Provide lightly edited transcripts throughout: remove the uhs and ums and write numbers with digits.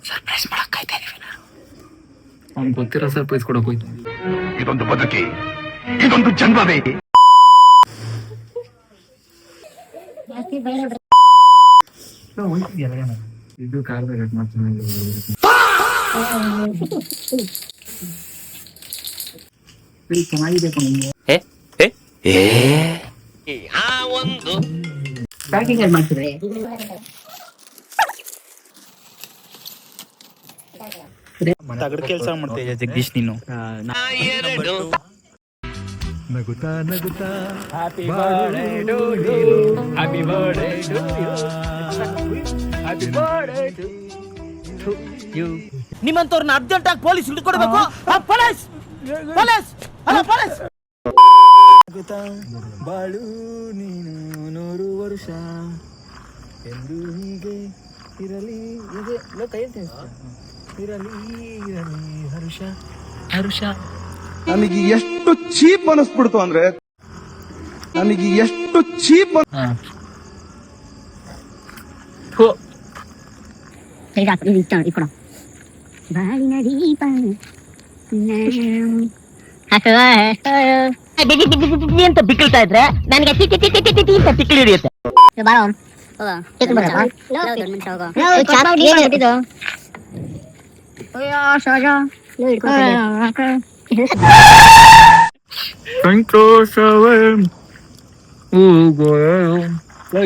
Surprise ಮಾಡಕ್ ಕಾಯ್ತಾ ಇದೀವಿ. ಅವ್ನು ಗೊತ್ತಿರೋ ಸರ್ಪ್ರೈಸ್ ಕೊಡಕ್ ಹೋಯ್ತು. ಇದೊಂದು ಬದುಕಿ, ಇದೊಂದು ಜನ್ಮವೇ. ಇದು ಕಾರ್ಬೊರೇಟ್ ಮಾಡ್ತೀನಿ. ಚೆನ್ನಾಗಿದೆ ಒಂದು ಪ್ಯಾಕಿಂಗ್ ಅಲ್ಲಿ ಮಾಡ್ತಿದ್ರೆ ತಗಡ ಕೆಲಸ ಮಾಡ್ತೀಯ ಜಗದೀಶ್ ನೀನು. ನಗುತ್ತಾ ನಗುತ್ತಾ happy birthday to you, happy birthday to you, happy birthday to you. ನಿಮ್ಮಂತವ್ರನ್ನ ಅರ್ಜೆಂಟ್ ಆಗಿ ಪೊಲೀಸ್ ಹಿಡ್ಕೊಡ್ಬೇಕು. Police police hello police. ನಗುತ್ತಾ ಬಾಳು ನೀನು 100 ವರ್ಷ ಎಂದು ಹೀಗೆ ಇರಲಿ ಇದೆ ಇರಲಿ ಇರಲಿ ಹರ್ಷ ಹರ್ಷ. ನನಗೆ ಎಷ್ಟು ಚೀಪ್ ಅನಿಸ್ಬಿಡ್ತು ಅಂದ್ರೆ, ನನಗೆ ಎಷ್ಟು ಚೀಪ್ ಅಂತ ಬಿಕ್ಕಳ್ತಾ ಇದ್ರೆ ನನಗೆ ಅಂತ ಬಿಕ್ಕಳು ಹಿಡಿಯುತ್ತೆ.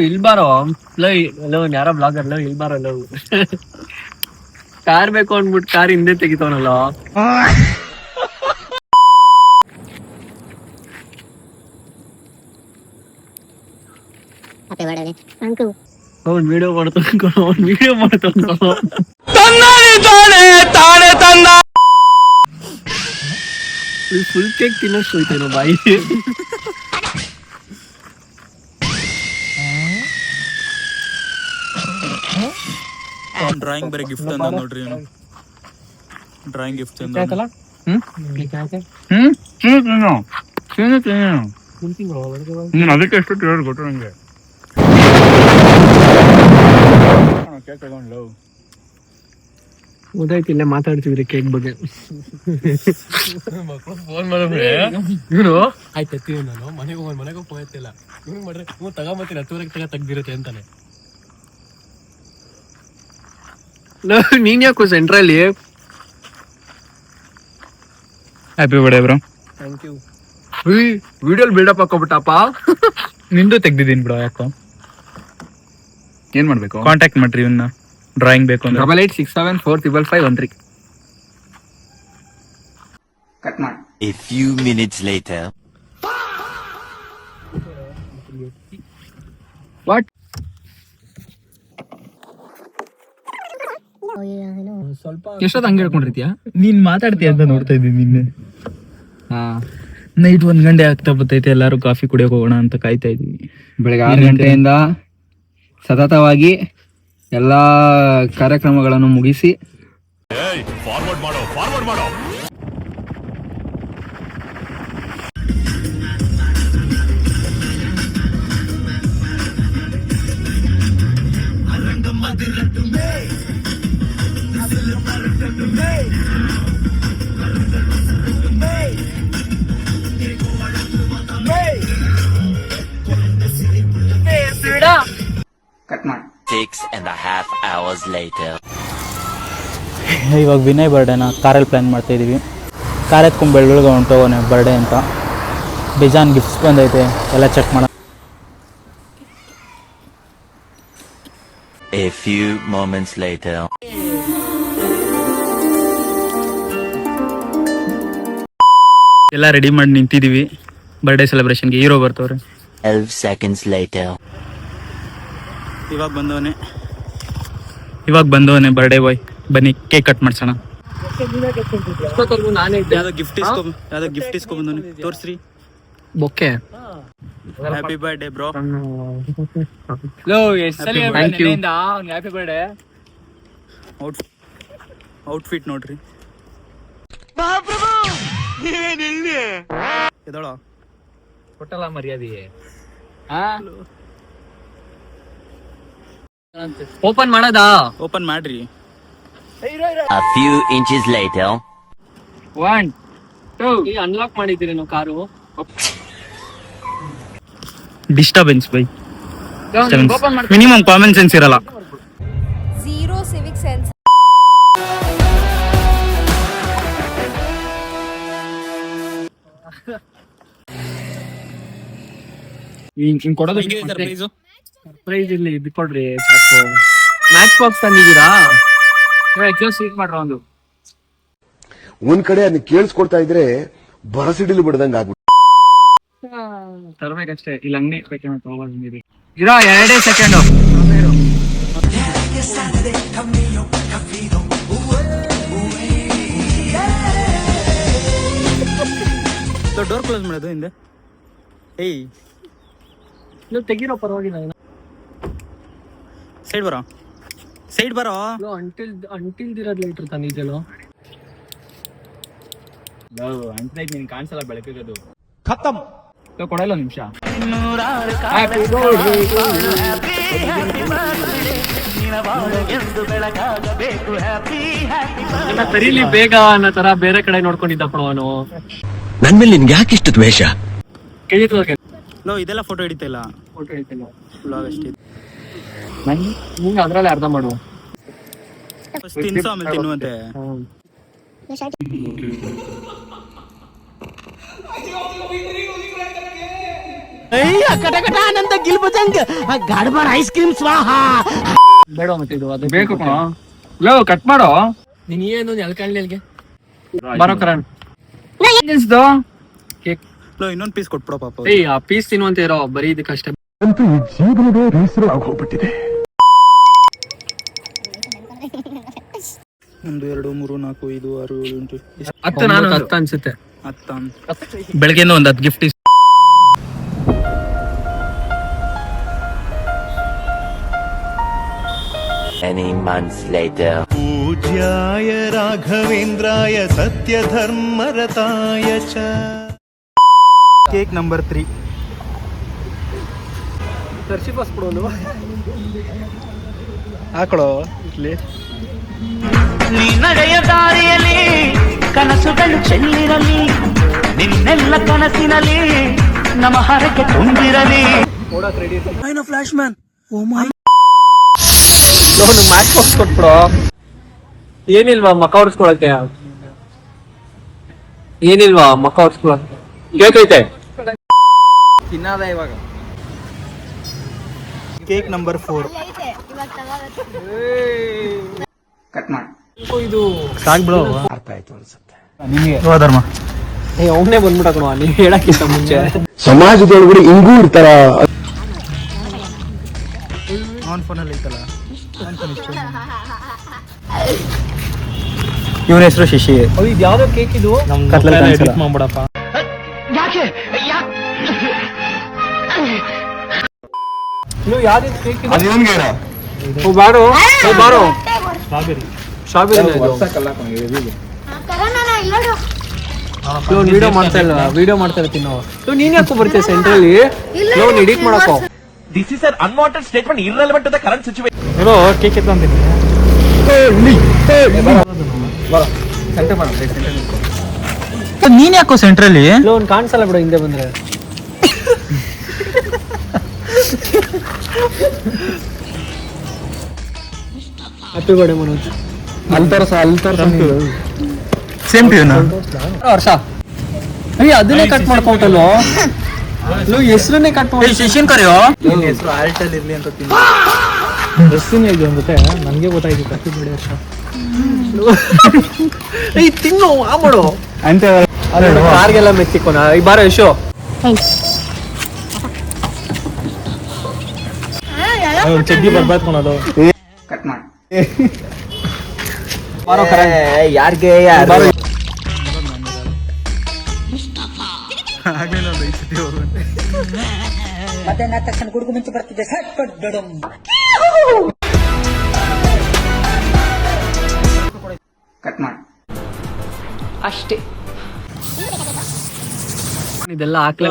ಇಲ್ಲಿ ಬಾರೋ ಯಾರೋ ಬ್ಲಾಗರ್ ಇಲ್ಲಿ ಬಾರೋ. ಕಾರ್ ಬೇಕು ಅಂದ್ಬಿಟ್ಟು ಕಾರ್ ಹಿಂದೆ ತೆಗಿತಾವನಲ್ಲ. ಅವ್ನ್ ವಿಡಿಯೋ ಮಾಡ್ತಾನ. ಫುಲ್ ಕೇಕ್ ತಿನ್ನೋಷ್ಟು ಹೋಯ್ತೇನೋ ಬಾಯಿ. ಡ್ರಾಯಿಂಗ್ ಬರೀ ಗಿಫ್ಟ್ ಅಂತ ನೋಡ್ರಿ. ಡ್ರಾಯಿಂಗ್ ಗಿಫ್ಟ್ ಅಂತ ಅದಕ್ಕೆ ಎಷ್ಟು ಟಿಕೆಟ್ ಕೊಟ್ಟರು ನಂಗೆ. ಕೇಕ್ ತಗೊಂಡ್ಲು ಗೊತ್ತಾಯ್ತಿಲ್ಲ, ಮಾತಾಡ್ತಿದ್ರಿ ಕೇಕ್ ಬಗ್ಗೆ. ಫೋನ್ ಮಾಡಿದ್ರೆ ಇವನು ಆಯ್ತು ನಾನು ಮನೆಗೆ ಫೋನ್ ಎತ್ತಿಲ್ಲ. ಇವ್ನು ಮಾಡ್ರೆ ತಗೊಂಬತ್ತೀನಿ 10 ತೆಗ್ದಿರುತ್ತೆ ಅಂತಾನೆ. ನೀನ್ ಯಾಕೋ ಸೆಂಟ್ರಲ್ಲಿ. Happy birthday bro. Thank you. Video buildup ಹಾಕೋಬಿಟ್ಟಪ್ಪ. ನಿಂದು ತೆಗ್ದಿದ್ದೀನಿ ಬ್ರೋ. ಯಾಕೋ ಏನ್ ಮಾಡ್ಬೇಕು? ಕಾಂಟ್ಯಾಕ್ಟ್ ಮಾಡ್ರಿ ಇವನ್ನ. ಡ್ರಾಯಿಂಗ್ ಬೇಕು ಅಂದ್ರೆ 8867455513. ಕಟ್ ಮಾಡಿ. A few minutes later. What ಎಷ್ಟೊತ್ತು ಹಂಗೆ ಹೇಳ್ಕೊಂಡಿರ್ತೀಯ? ನೀನ್ ಮಾತಾಡ್ತೀಯ ಅಂತ ನೋಡ್ತಾ ಇದ್ದೀನಿ ನಿನ್ನೆ. ಹಾ, ನೈಟ್ 1 ಗಂಟೆ ಆಗ್ತಾ ಬರ್ತೈತೆ. ಎಲ್ಲಾರು ಕಾಫಿ ಕುಡಿಯೋಕೆ ಹೋಗೋಣ ಅಂತ ಕಾಯ್ತಾ ಇದೀವಿ. ಬೆಳಗ್ಗೆ 6 ಗಂಟೆಯಿಂದ ಸತತವಾಗಿ ಎಲ್ಲಾ ಕಾರ್ಯಕ್ರಮಗಳನ್ನು ಮುಗಿಸಿ ಫಾರ್ವರ್ಡ್ ಮಾಡೋ. ಕಟ್ ಮಾಡಿ. 6.5 hours later. ಇವಾಗ ವಿನಯ್ ಬರ್ಡೇನ ಕಾರಲ್ಲಿ ಪ್ಲ್ಯಾನ್ ಮಾಡ್ತಾ ಇದೀವಿ. ಕಾರ್ ಎತ್ಕೊಂಡು ಬೆಳಗ್ಗೆ ಹೊಂಟೋಗೋನೆ ಬರ್ಡೇ ಅಂತ. ಬೇಜಾನ್ ಗಿಫ್ಟ್ಸ್ ಬಂದೈತೆ, ಎಲ್ಲ ಚೆಕ್ ಮಾಡೋಣ. A few moments later. ಎಲ್ಲ ರೆಡಿ ಮಾಡಿ ನಿಂತಿದೀವಿ ಬರ್ಡೇ ಸೆಲೆಬ್ರೇಷನ್ಗೆ. ಹೀರೋ ಬರ್ತವ್ರೆ. 12 seconds later. ಇವಾಗ ಬಂದವನೆ ಬರ್ಡೇ ಬಾಯ್. ಬನ್ನಿ ಕೇಕ್ ಕಟ್ ಮಾಡ್ಸೋಣ. ಯಾವ್ದೋ ಗಿಫ್ಟ್ ಇಸ್ಕೊ ಬಂದವನೆ. ತೋರ್ಸ್ರಿ bouquet. Happy birthday bro. Thank you. Happy birthday. Outfit ನೋಡ್ರಿ. ಎದಳ ಕೊಟ್ಟಲ್ಲ ಮರ್ಯಾದೆ. ಓಪನ್ ಮಾಡೋದಾ? ಓಪನ್ ಮಾಡ್ರಿ. A few inches later. 1 2 unlock ಮಾಡಿದ್ದೀರಿ ನಾವು car. Disturbance by minimum common sense ಇರಲ್ಲ. Zero civic sense. ಹಿಂಗ್ ಕೊಡೋದು ಸರ್ಪ್ರೈಸ್ ಇಲ್ಲಿ ಇದು ಕೊಡ್ರಿ. Match box ತಂದಿದ್ದೀರಾ? ಸ್ವೀಟ್ ಮಾಡ್ರ ಒಂದು. ಒಂದ್ ಕಡೆ ಅದನ್ನ ಕೇಳಿಸ್ಕೊಡ್ತಾ ಇದ್ರೆ ಬರಸಿಡಿಲು ಬಿಡದಂಗ ಆಗ್ಬಿಟ್ಟು ತರ್ಬೇಕಷ್ಟೇ. ಇಲ್ಲಿ ಅಂಗಡಿ ಬೇಕೇನೋ ತಗೊಂಡಿರಿ. ಇರೋ 2 ಸೆಕೆಂಡು. ಡೋರ್ ಕ್ಲೋಸ್ ಮಾಡೋದು ಹಿಂದೆ. ಏಯ್ ನೀವು ತೆಗೀರೋ ಪರವಾಗಿಲ್ಲ. ಸೈಡ್ ಬರೋ ಅಂಟಿಲ್ದಿರೋದ್ ಲೈಟ್ರ್ ತಂದಿದ್ದೇನೋ. ಅಂಟೈತ್ ನಿನ್ ಕಾಣಿಸಲ್ಲ ಬೆಳಕಿಗೋದು. ಖತಮ್ ಕೊಡಲ್ಲ ನಿಮಿಷ. ಸರಿಲಿ ಬೇಗ ಅನ್ನೋ ತರ ಬೇರೆ ಕಡೆ ನೋಡ್ಕೊಂಡಿದ್ದಪ್ಪ ಅವನು. ನನ್ ಮೇಲೆ ನಿನ್ಗೆ ಯಾಕೆ ಇಷ್ಟು ದ್ವೇಷ? ಲೋ ಇದೆಲ್ಲ ಫೋಟೋ ಹಿಡಿತಿಲ್ಲ. ಫೋಟೋ ಹಿಡಿತಿಲ್ಲ ಬ್ಲಾಗ್ ಅಷ್ಟೇ. ನಿಂಗೆ ಅದ್ರಲ್ಲೇ ಅರ್ಧ ಮಾಡುವ. ಫಸ್ಟ್ ತಿನ್ಸು ಆಮೇಲೆ ತಿನ್ನುವಂತೆ. ಆನಂದ ಗಿಲ್ಬದಂಗ ಗಡ್ಬಡ್ ಐಸ್ ಕ್ರೀಮ್ ಸ್ವಾಹ. ಬೇಡ ಮತ್ತೆ ಇದು ಅದು ಬೇಕು ಕಣೋ. ಲೋ ಕಟ್ ಮಾಡೋ. ನೀನ್ ಏನು ಎಲ್ಕಂಡ್ಲಿ ಅಲ್ಲಿಗೆ ಬರೋ ಕರಣ್. ಕೇಕ್ ಲೋ ಇನ್ನೊಂದು ಪೀಸ್ ಕೊಟ್ಬಿಡೋ ಪಾಪ. ಏಯ್ ಆ ಪೀಸ್ ತಿನ್ನುವಂತ ಇರೋ. ಬರೀ ಇದಕ್ಕಷ್ಟೇ. ಅಂತೂ ಈ ಜೀವನವೇ ಬೇಸರ ಆಗೋಗ್ಬಿಟ್ಟಿದೆ. 1 2 3 4 5 6 7 8 10. ನಾನು 10 ಅನ್ಸುತ್ತೆ. 10 ಬೆಳಗ್ಗೆಯಿಂದ ಒಂದು 10 ಗಿಫ್ಟ್. Many months later. पूज्याय राघवेन्द्राय सत्यधर्मरताय च ಕೇಕ್ ನಂಬರ್ 3 ತರ್ಸಿ ಬಸ್ ಬಿಡೋನು ಹಾಕೊಳ್ಳೋ ಇರ್ಲಿ. ನಡೆಯ ದಾರಿಯಲ್ಲಿ ಕನಸುಗಳು ಚೆಲ್ಲಿರಲಿ, ನಿನ್ನೆಲ್ಲ ಕನಸಿನಲ್ಲಿ ನಮ್ಮ ಹರಕೆ ತುಂಬಿರಲಿ. Flash man. Oh my match box ಕೊಟ್ಬಿಡೋ. ಏನಿಲ್ವಾ ಮಕ್ಕ ಹೊಡ್ಸ್ಕೊಳಕ್ಕೆ? ಏನಿಲ್ವಾ ಮಕ್ಕ ಹೊಡ್ಸ್ಕೊಳಕ್ಕೆ? ಕೇಕ್ ಐತೆ ತಿನ್ನದ ಇವಾಗ. ಕೇಕ್ ನಂಬರ್ 4 ಕಟ್ ಮಾಡಿ. ಇದು ಸಾಕ್ ಬಿಡೋ. ಅರ್ಥ ಆಯ್ತು ಅನ್ಸುತ್ತೆ. ನಿಮಗೆ ಧರ್ಮ ಅವನೇ ಬಂದ್ಬಿಟ್ಟ ಕಣೋ. ನೀವ್ ಹೇಳಕ್ಕಿಂತ ಮುಂಚೆ ಸಮಾಜದೊಳಗಡೆ ಹಿಂಗೂ ಇರ್ತಾರ. ಆನ್ ಫೋನಲ್ಲಿ ಐತಲ್ಲ. ಇವನ ಹೆಸರು ಶಶಿ. ಇದು ಯಾವ್ದೋ ಕೇಕ್ ಇದು. ಕತ್ಲಲ್ಲಿ ಮಾಡ್ಬಿಡಪ್ಪ. ನೀವು ಯಾವ್ದು ಕೇಕ್ ಇದು? ಬಾರೋ ಬಾರೋ. ಸ್ಟ್ರಾಬೆರಿ ವಿಡಿಯೋ ಮಾಡ್ತಾ ಇಲ್ಲ. ವಿಡಿಯೋ ಮಾಡ್ತಾ ಇರ್ತೀನಿ ನಾವು. ನೀನ್ ಯಾಕೋ ಬರ್ತೀಯ ಸೆಂಟ್ರಲ್ಲಿ ಲೋನ್ ಎಡಿಟ್ ಮಾಡಕೋ. This is an unwanted statement irrelevant to the current situation. ನೋಡು ಕೇಕ್ ಎತ್ತಂತೀನಿ. ನೀನ್ ಯಾಕೋ ಸೆಂಟ್ರಲ್ಲಿ? ಲೋನ್ ಕಾಣಿಸಲ್ಲ ಬಿಡು ಹಿಂದೆ ಬಂದ್ರೆ. Happy birthday Manoj. Same to you. ವರ್ಷ ಅಯ್ಯ ಅದನ್ನೇ ಕಟ್ ಮಾಡ್ಕೊಟಲ್ವೋ. ಹೆಸರನ್ನೇ ಕಟ್ ಮಾಡಿ. ಶಶಿನ್ ಕರೆಯೋ. ಹೆಸರು ಆಲ್ಟಲ್ ಇರ್ಲಿ ಅಂತ ಹೆಸರಿನ ಇದು ಅಂಗುತ್ತೆ. ನನಗೆ ಗೊತ್ತಾಯ್ತು ಹ್ಯಾಪಿ ಬರ್ಡೇ ವರ್ಷ. ಈ ತಿನ್ನು ಆ ಮಾಡು ಅಂತ ಕಾರ್ಗೆಲ್ಲ ಮೆಚ್ಚಿಕೋಣ. ಈ ಬಾರ ಯಶೋ ಚಡ್ಡಿ ಬರ್ಬಾರ್ದು ಕೊಣೋದು. ಕಟ್ ಮಾಡಿ. ಬಾರೋ ಕರಣ್. ಯಾರಿಗೆ ಮಧ್ಯಾಹ್ನ ತಕ್ಷಣ ಗುಡುಗು ಮಿಂಚು ಬರ್ತಿದ್ದೆ. ಸಟ್ ಪಟ್ ಬಿಡಮ್. ಕಟ್ ಮಾಡಿ. ಅಷ್ಟೇ. ಇದೆಲ್ಲ ಹಾಕ್ಲೇ